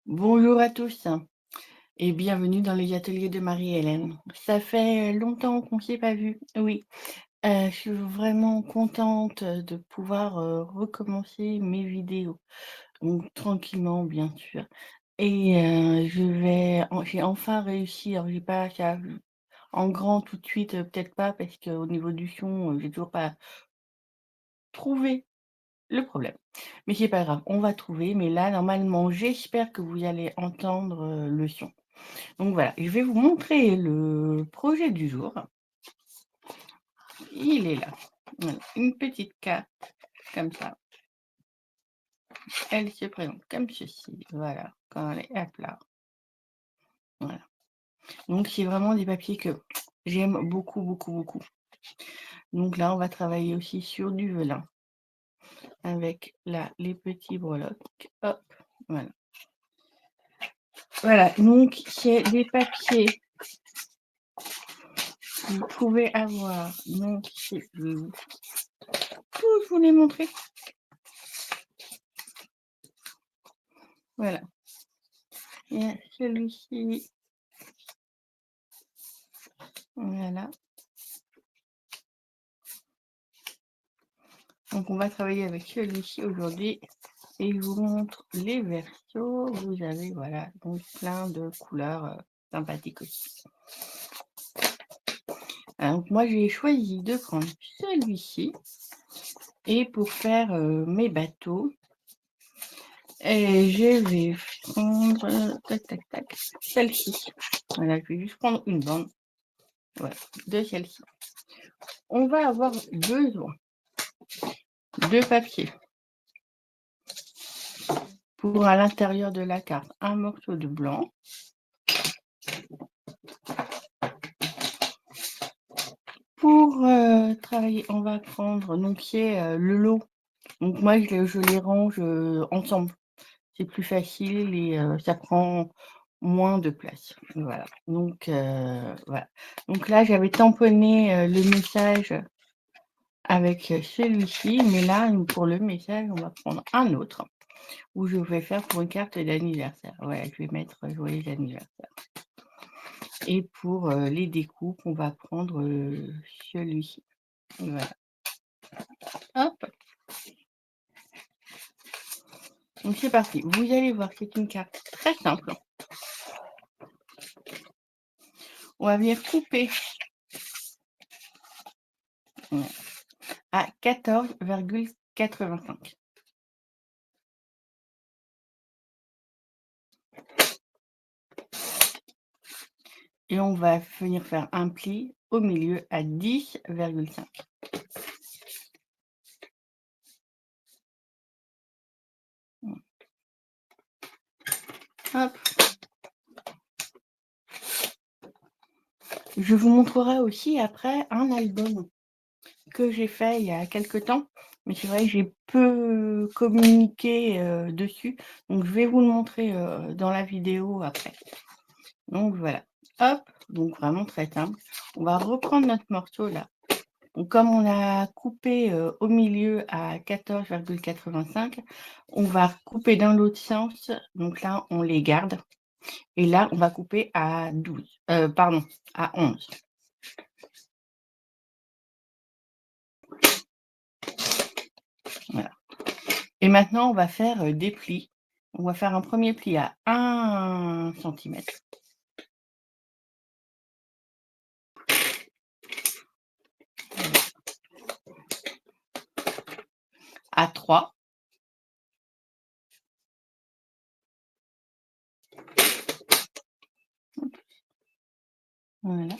Bonjour à tous et bienvenue dans les ateliers de Marie-Hélène. Ça fait longtemps qu'on ne s'est pas vu. Oui, je suis vraiment contente de pouvoir recommencer mes vidéos, donc tranquillement bien sûr. Et j'ai enfin réussi. Alors j'ai pas ça en grand tout de suite, peut-être pas parce qu'au niveau du son, j'ai toujours pas trouvé le problème. Mais c'est pas grave, on va trouver. Mais là, normalement, j'espère que vous allez entendre le son. Donc voilà, je vais vous montrer le projet du jour. Il est là. Voilà, une petite carte comme ça. Elle se présente comme ceci. Voilà, quand elle est à plat. Voilà. Donc c'est vraiment des papiers que j'aime beaucoup, beaucoup, beaucoup. Donc là, on va travailler aussi sur du velin avec là les petits breloques. Hop, voilà. Voilà, donc c'est des papiers que vous pouvez avoir. Donc je vais tous vous les montrer. Voilà. Il y a celui-ci. Voilà. Donc on va travailler avec celui-ci aujourd'hui et je vous montre les versos. Vous avez voilà donc plein de couleurs sympathiques aussi. Alors, donc moi j'ai choisi de prendre celui-ci et pour faire mes bateaux, et je vais prendre tac tac tac celle-ci. Voilà, je vais juste prendre une bande voilà, de celle-ci. On va avoir besoin de papier pour à l'intérieur de la carte un morceau de blanc. Pour travailler, on va prendre donc c'est le lot. Donc moi je les range ensemble. C'est plus facile et ça prend moins de place. Voilà. Donc voilà. Donc là j'avais tamponné le message avec celui-ci, mais là pour le message on va prendre un autre où je vais faire pour une carte d'anniversaire. Voilà, je vais mettre joyeux anniversaire. Et pour les découpes, on va prendre celui-ci. Voilà. Hop. Donc c'est parti. Vous allez voir, c'est une carte très simple. On va venir couper à 14,85. Et on va venir faire un pli au milieu à 10,5. Hop. Je vous montrerai aussi après un album que j'ai fait il y a quelque temps. Mais c'est vrai que j'ai peu communiqué dessus. Donc je vais vous le montrer dans la vidéo après. Donc voilà. Hop. Donc vraiment très simple. On va reprendre notre morceau là. Donc, comme on a coupé au milieu à 14,85, on va couper dans l'autre sens. Donc là, on les garde. Et là, on va couper à 12. Pardon, à 11. Voilà. Et maintenant, on va faire des plis. On va faire un premier pli à 1 cm. À 3. Voilà.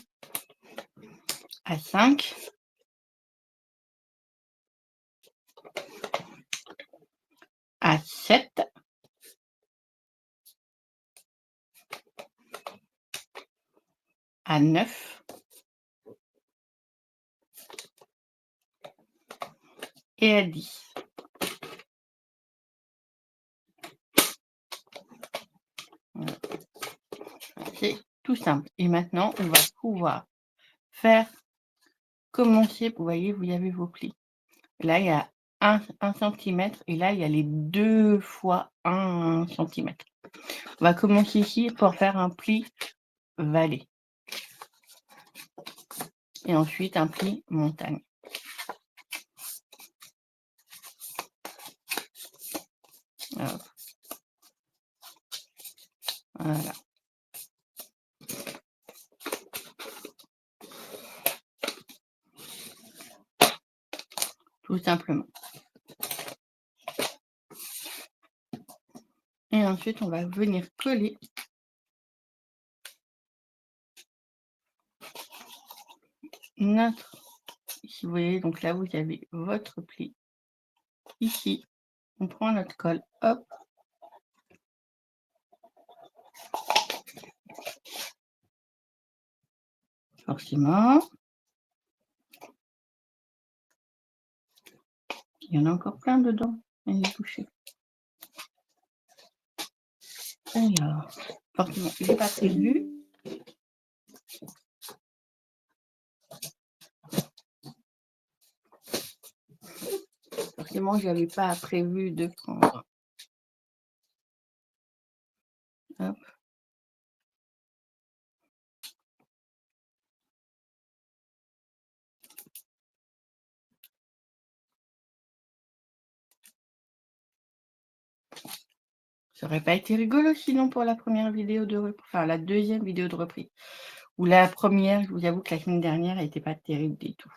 À 5. À 7. À 9. Et à 10. Voilà. C'est tout simple. Et maintenant, on va pouvoir faire commencer. Vous voyez, vous avez vos plis. Là, il y a 1 cm et là, il y a les 2 fois 1 cm. On va commencer ici pour faire un pli vallée et ensuite un pli montagne. Hop. Voilà. Tout simplement. Et ensuite, on va venir coller notre, si vous voyez, donc là, vous avez votre pli. Ici, on prend notre colle, hop. Forcément. Il y en a encore plein dedans. Elle est touchée. Alors, forcément, je n'ai pas prévu. Forcément, je n'avais pas prévu de prendre. Hop. Ça aurait pas été rigolo sinon pour la première vidéo de reprise, enfin la deuxième vidéo de reprise. Ou la première, je vous avoue que la semaine dernière, elle était pas terrible du tout.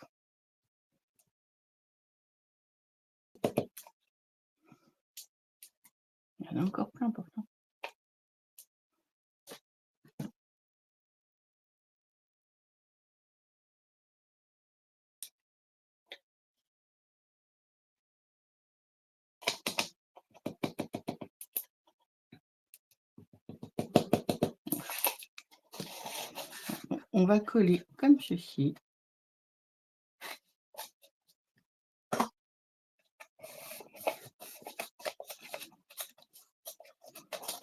Il y en a encore plein pourtant. On va coller comme ceci.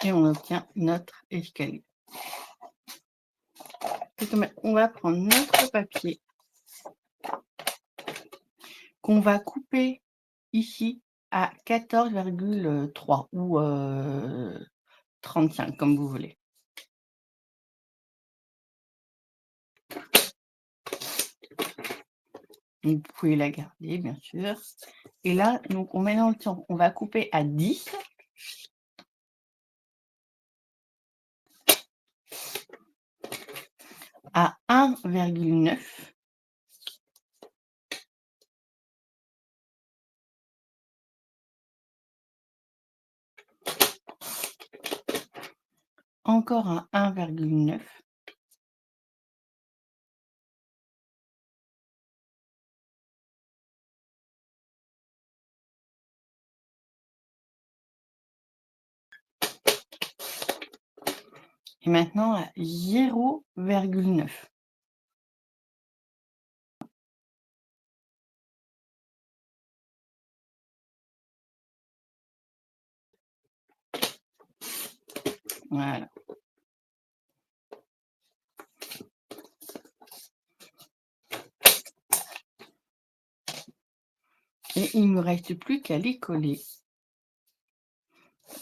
Et on obtient notre escalier. On va prendre notre papier qu'on va couper ici à 14,3 ou 35 comme vous voulez. Vous pouvez la garder bien sûr. Et là, donc on met dans le temps, on va couper à 10. À 1,9. Encore un 1,9. Et maintenant à 0,9. Voilà. Et il ne me reste plus qu'à les coller.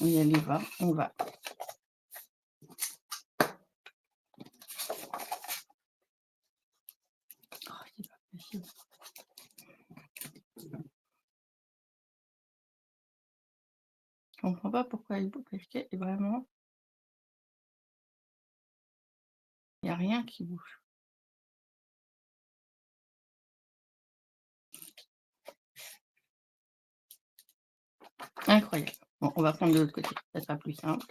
Et allez voir, on va. Oh, c'est pas possible. Je comprends pas pourquoi il bouge, parce que vraiment, il n'y a rien qui bouge. Incroyable. Bon, on va prendre de l'autre côté, ça sera plus simple.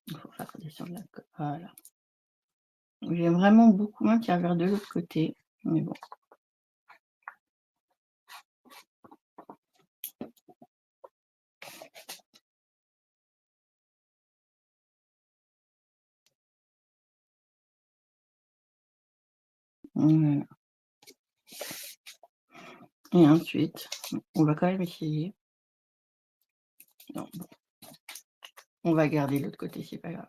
Il faut faire descendre la colle. Voilà. J'aime vraiment beaucoup moins qu'il y a vers de l'autre côté, mais bon. Voilà. Et ensuite, on va quand même essayer. Non, bon. On va garder l'autre côté, c'est pas grave.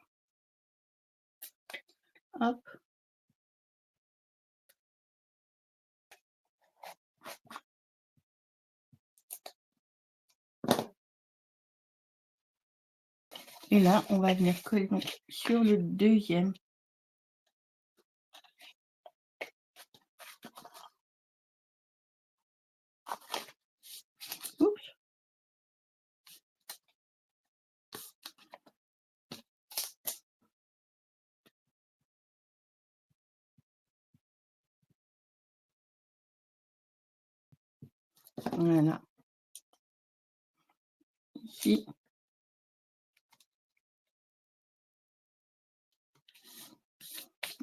Hop. Et là, on va venir coller donc sur le deuxième. Oups. Voilà. Ici.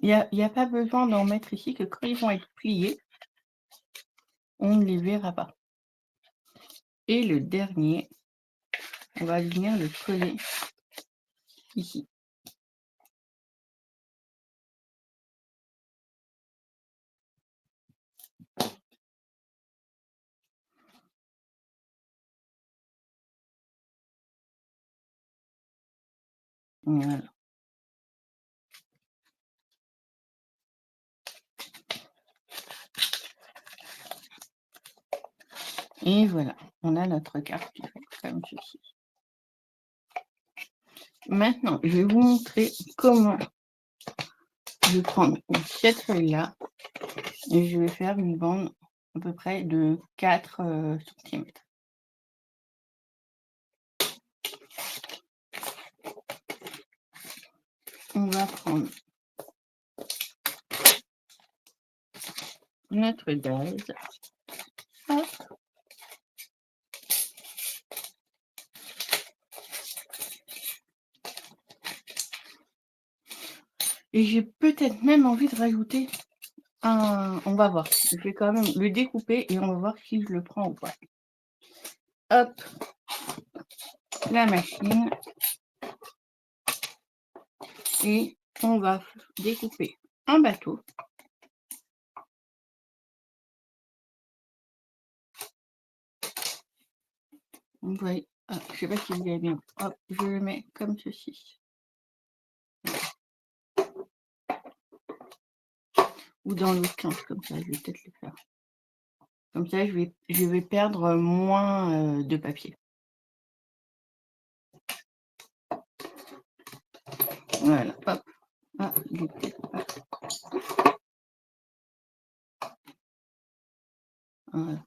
Il y a pas besoin d'en mettre ici, que quand ils vont être pliés, on ne les verra pas. Et le dernier, on va venir le coller ici. Voilà. Et voilà, on a notre carte qui fait comme ceci. Maintenant, je vais vous montrer comment je vais prendre cette feuille-là et je vais faire une bande à peu près de 4 cm. On va prendre notre gaz. Hop. Et j'ai peut-être même envie de rajouter un... On va voir. Je vais quand même le découper et on va voir si je le prends ou pas. Hop. La machine. Et on va découper un bateau. Vous voyez, je ne sais pas si vous voyez bien. Hop, je le mets comme ceci. Ou dans l'autre sens, comme ça, je vais peut-être le faire. Comme ça, je vais perdre moins de papier. Voilà, hop. Ah, voilà.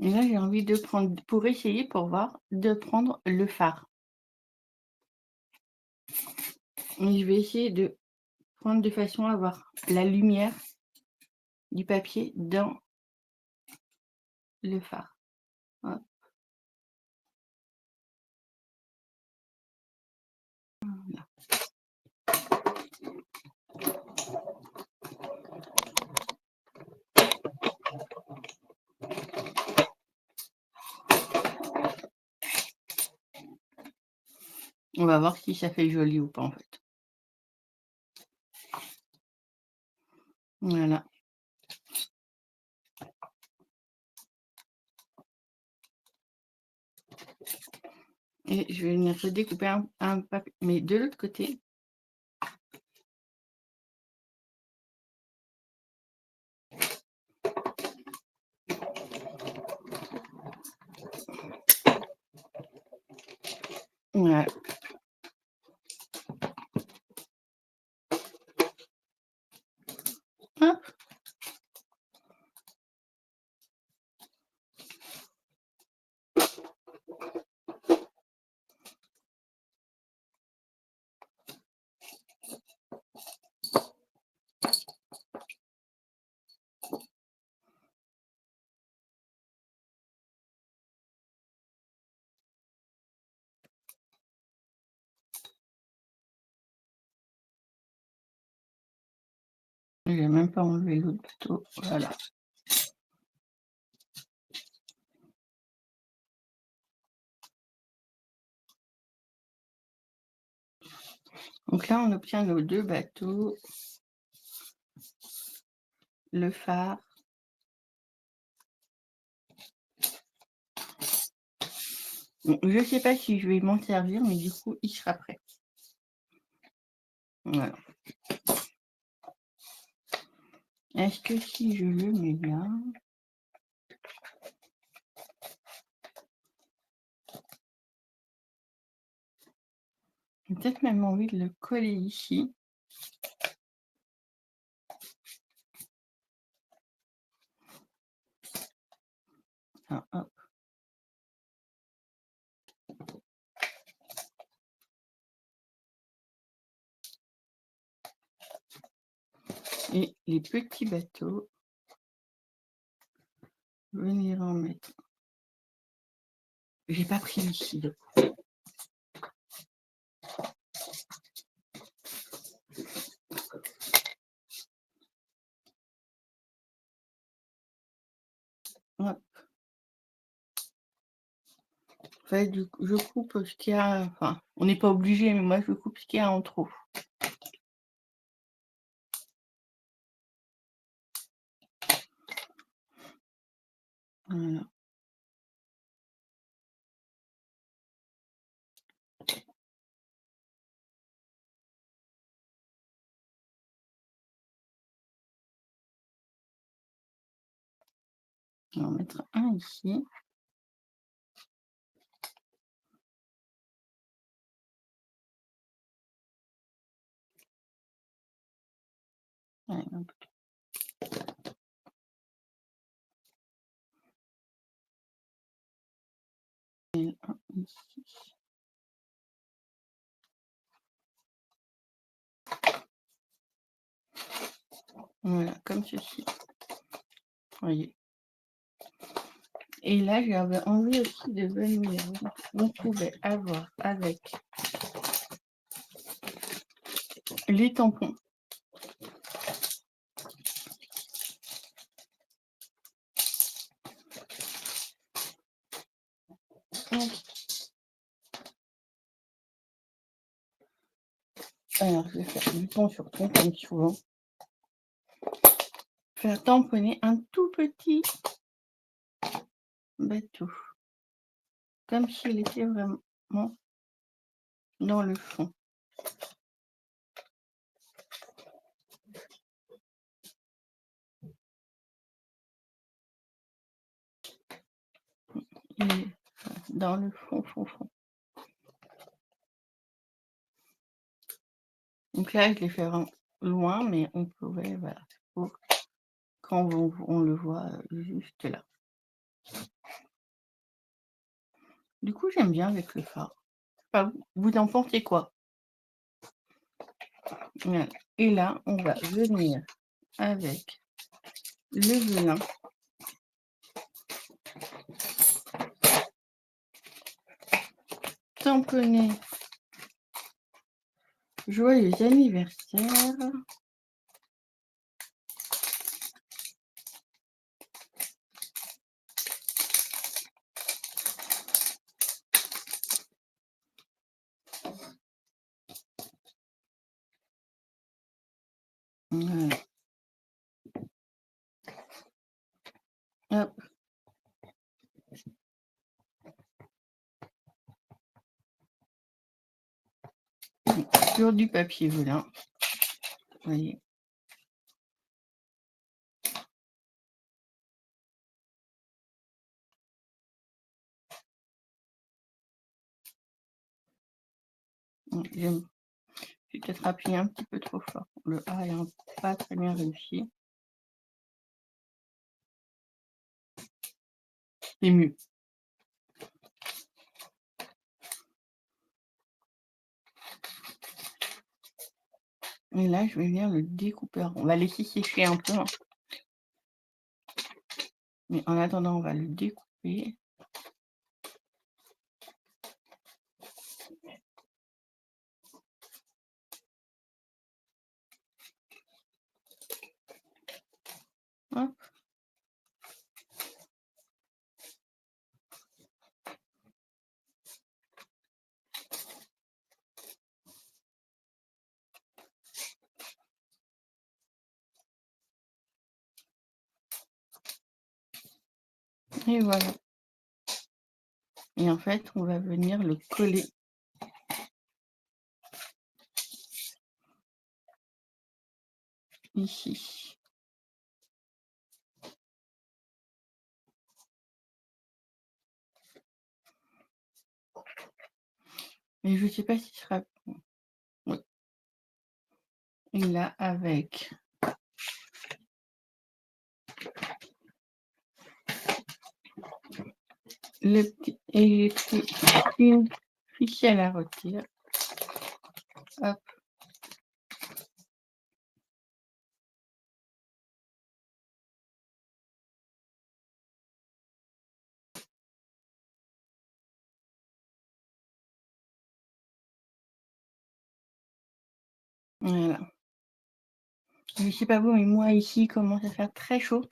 Et là, j'ai envie de prendre, pour essayer, pour voir, de prendre le phare. Et je vais essayer de prendre de façon à avoir la lumière du papier dans le phare. Hop. Voilà. On va voir si ça fait joli ou pas, en fait. Voilà. Et je vais venir redécouper un papier, mais de l'autre côté. Voilà. Hop. Je n'ai même pas enlevé l'autre bateau. Voilà. Donc là, on obtient nos deux bateaux, le phare. Bon, je ne sais pas si je vais m'en servir, mais du coup, il sera prêt. Voilà. Est-ce que si je le mets là, j'ai peut-être même envie de le coller ici. Ah, hop. Et les petits bateaux, venir en mettre. J'ai pas pris ici. Hop. En fait, je coupe ce qu'il y a. Enfin, on n'est pas obligé, mais moi je coupe ce qu'il y a en trop. Voilà. On va en mettre un ici. Allez, hop. Et un ici. Voilà, comme ceci. Voyez. Et là, j'avais envie aussi de venir. On pouvait avoir avec les tampons. Alors, je vais faire du temps sur ton comme souvent. Faire tamponner un tout petit bateau. Comme s'il était vraiment dans le fond. Il est dans le fond. Donc là, je l'ai fait loin, mais on pouvait, voilà, pour quand on le voit juste là. Du coup, j'aime bien avec le phare. Enfin, vous en pensez quoi? Voilà. Et là, on va venir avec le venin. Tamponner. Joyeux anniversaire. Voilà. Hop. Sur du papier venin. Vous voyez. J'ai peut-être appuyé un petit peu trop fort. Le A est pas très bien réussi. C'est mieux. Et là, je vais venir le découper. On va laisser sécher un peu. Hein. Mais en attendant, on va le découper. Hop. Et voilà. Et en fait, on va venir le coller ici. mais je sais pas si ce sera oui. Et là, avec le petit et j'ai pris une ficelle à rôtir. Hop, voilà. Je sais pas vous, mais moi ici, il commence à faire très chaud.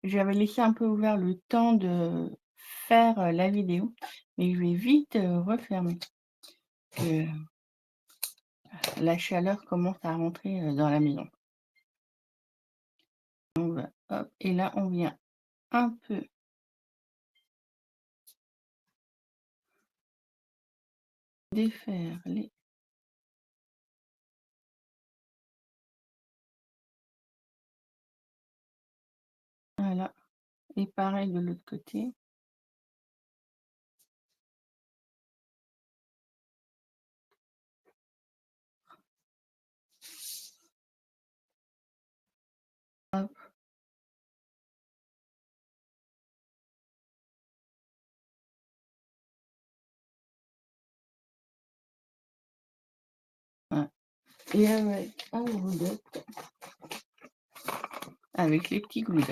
J'avais laissé un peu ouvert le temps de faire, la vidéo, mais je vais vite, refermer, que la chaleur commence à rentrer, dans la maison. On va hop et là, on vient un peu défaire les voilà et pareil de l'autre côté. Hop, voilà et avec un glue avec les petits glue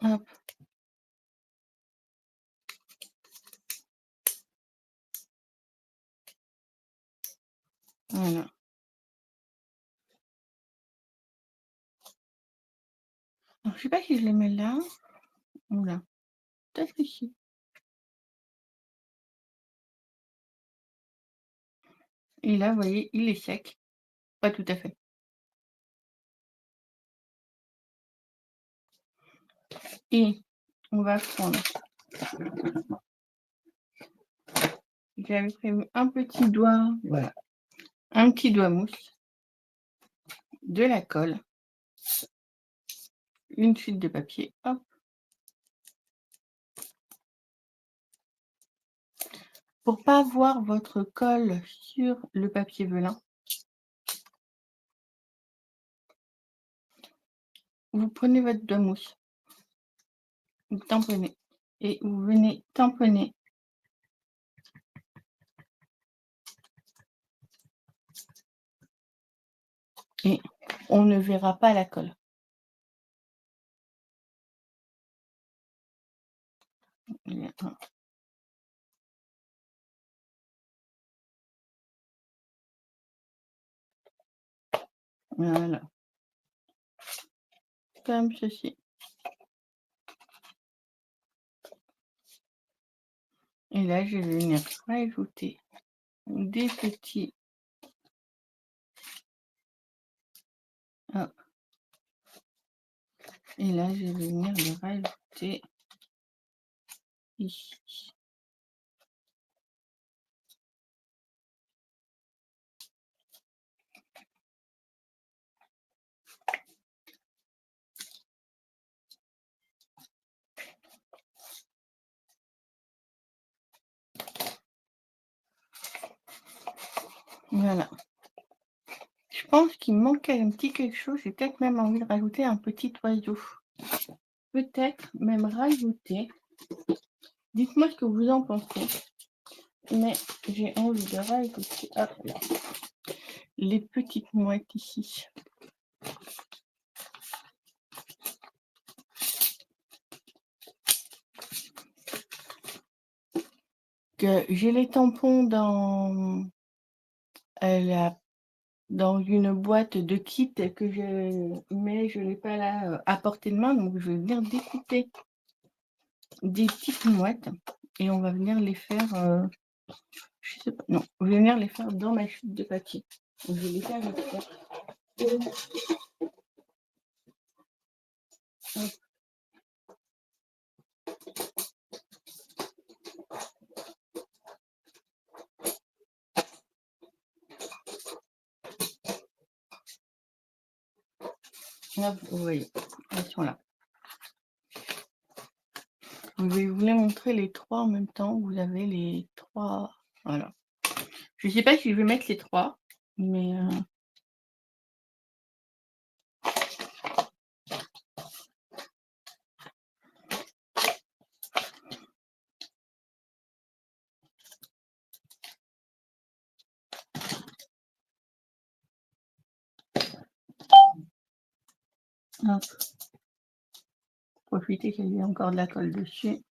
hop, voilà. Alors je sais pas si je les mets là ou là. Peut-être ici et là, vous voyez, il est sec. Pas tout à fait et on va prendre j'avais prévu un petit doigt, voilà, un petit doigt mousse, de la colle, une suite de papier, hop. Pour pas voir votre colle sur le papier velin, vous prenez votre doigt mousse, vous tamponnez et vous venez tamponner et on ne verra pas la colle. Voilà, comme ceci. Et là, je vais venir rajouter des petits hop. Et là, je vais venir le rajouter ici. Voilà. Je pense qu'il manquait un petit quelque chose. J'ai peut-être même envie de rajouter un petit oiseau. Peut-être même rajouter. Dites-moi ce que vous en pensez. Mais j'ai envie de rajouter hop là, les petites mouettes ici. Que j'ai les tampons dans dans une boîte de kit que je l'ai pas là à portée de main, donc je vais venir découper des petites mouettes et on va venir les faire, je sais pas, non, je vais venir les faire dans ma chute de papier. Donc, je vais les faire avec ça. Hop. Hop, vous voyez. elles sont là. Je vais vous les montrer les 3 en même temps. Vous avez les 3, voilà. Je sais pas si je vais mettre les 3, mais hop, profiter qu'il y ait encore de la colle dessus.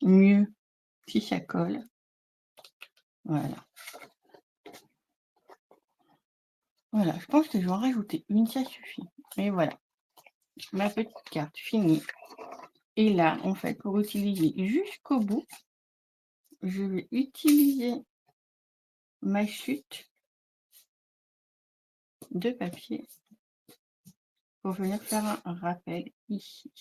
Mieux si ça colle. Voilà. Voilà, je pense que je vais en rajouter une, ça suffit. Et voilà, ma petite carte finie. Et là, en fait, pour utiliser jusqu'au bout, je vais utiliser ma chute de papier pour venir faire un rappel ici.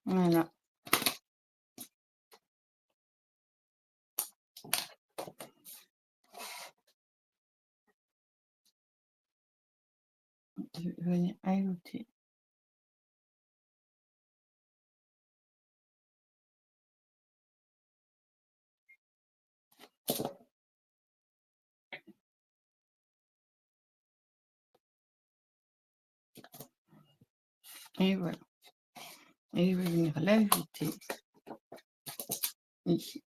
Voilà. Je vais venir ajouter. Et voilà. Et je vais venir l'ajouter ici.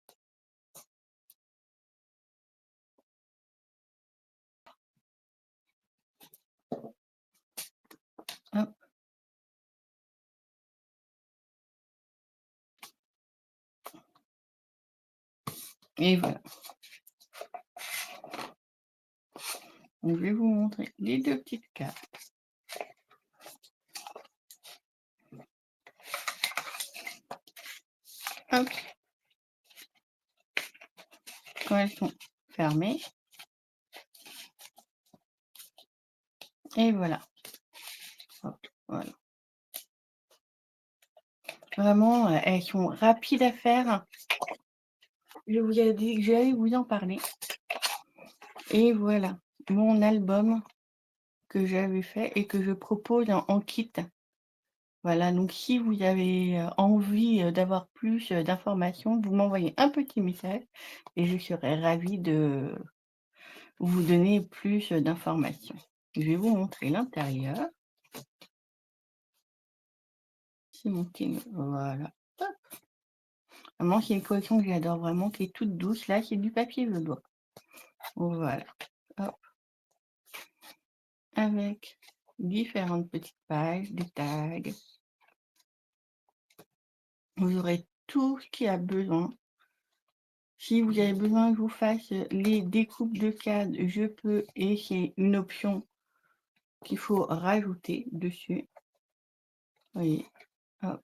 Hop. Et voilà. Donc, je vais vous montrer les 2 petites cartes. Hop. Quand elles sont fermées. Et voilà. Hop. Voilà. Vraiment, elles sont rapides à faire. Je vous ai dit que j'allais vous en parler. Et voilà, mon album que j'avais fait et que je propose en kit. Voilà, donc si vous avez envie d'avoir plus d'informations, vous m'envoyez un petit message et je serai ravie de vous donner plus d'informations. Je vais vous montrer l'intérieur. C'est mon petit, voilà. Hop. Vraiment, c'est une collection que j'adore vraiment, qui est toute douce. Là, c'est du papier velours. Voilà. Hop. Avec différentes petites pages, des tags. Vous aurez tout ce qu'il y a besoin. Si vous avez besoin que je vous fasse les découpes de cadres, je peux, et c'est une option qu'il faut rajouter dessus. Vous voyez, hop.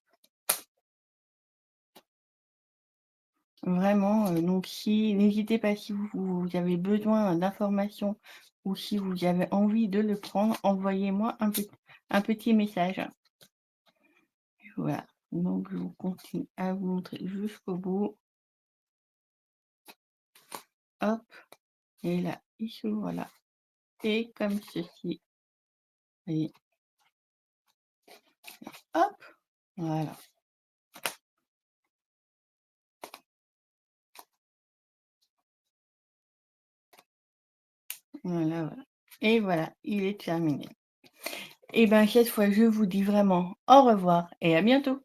Vraiment, donc si n'hésitez pas si vous avez besoin d'informations ou si vous avez envie de le prendre, envoyez-moi un petit message. Voilà, donc je vous continue à vous montrer jusqu'au bout. Hop, et là, il s'ouvre là. Et comme ceci. Vous voyez. Hop, voilà. Voilà, voilà. Et voilà, il est terminé. Et bien, cette fois, je vous dis vraiment au revoir et à bientôt.